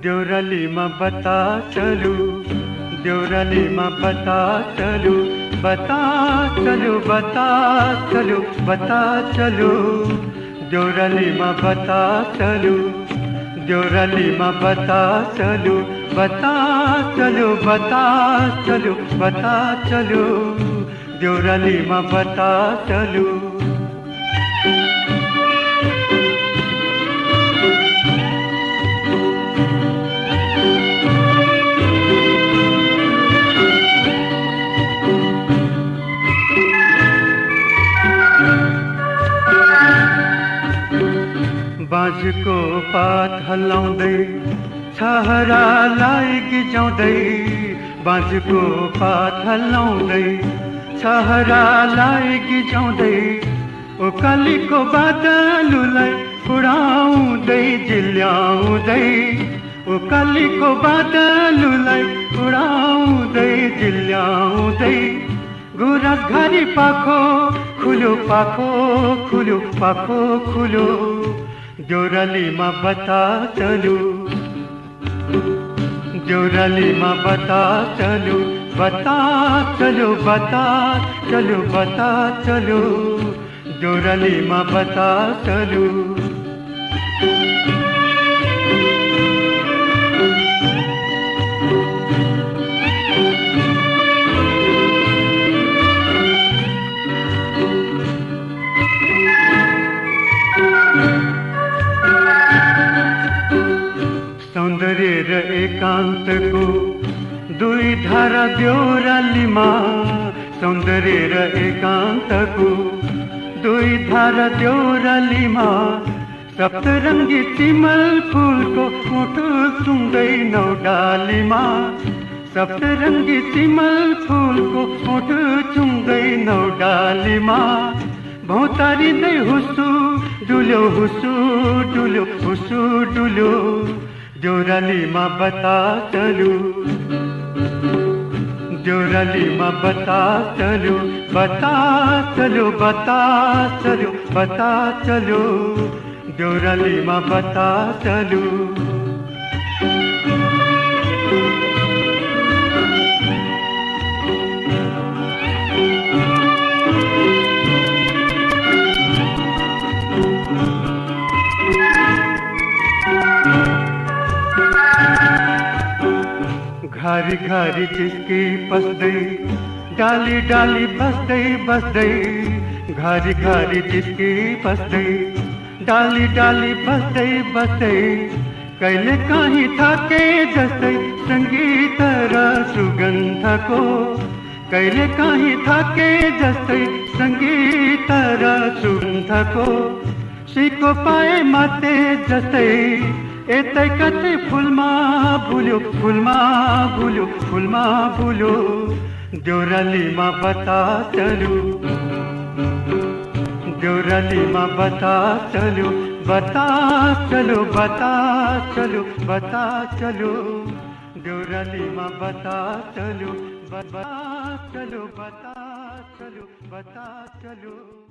देउरालीमा बता चलू, देउरालीमा बता चलू, बता चलू, बता चलू, बता चलू, देउरालीमा बता चलू, देउरालीमा बता चलू, बता चलू, बता चलू, बता चलू, देउरालीमा बता चलू। बाँझको पात हल्लाउँदै छहरालाई गिजाउँदै, बाँझको पात हल्लाउँदै छहरालाई गिजाउँदै, ओकालीको बादलुलाई उडाउँदै जिल्याउँदै, ओकालीको बादलुलाई उडाउँदै जिल्याउँदै, गुराँस घरी पाखो खुल्यो, पाखो खुल्यो, पाखो खुल्यो, देउरालीमा बता चलू, देउरालीमा बता चलू, बता चलू, बता चलू, बता चलू, देउरालीमा बता चलू। सौन्दर्य र एकान्तको दुई धारा देउरालीमा, सौन्दर्य र एकान्तको दुई धारा देउरालीमा, सप्तरङ्गी चिमल फुलको मुटु सुँगै नौ डालीमा, सप्तरङ्गी चिमल फुलको मुटु चुङ्गै नौ डालीमा, भौतारिँदै हुसु डुल्यो, हुसु डुल्यो, हुसु डुल्यो, देउरालीमा बता चलू, देउरालीमा बता चलू, बता चलू, बता चलू, बता चलू, देउरालीमा बता चलू। घरी घरी जिस्की पस्दै, डाली डाली बस्दै बस्दै, घरी घरी जिस्की पस्दै, डाली डाली बस्दै बस्दै, कहिले काहीँ थाके जस्तै सङ्गीत र सुगन्धको, कहिले काहीँ थाके जस्तै सङ्गीत र सुगन्धको, सिको पाए माते जस्तै, यतै कतै फुलमा भुल्यो, फुलमा भुल्यो, फुलमा भुल्यो, देउरालीमा बता चलू, देउरालीमा बता चलू, बता चलू, बता चलू, बता चलू, देउरालीमा बता चलू, बता चलू, बता चलू, बता चलू।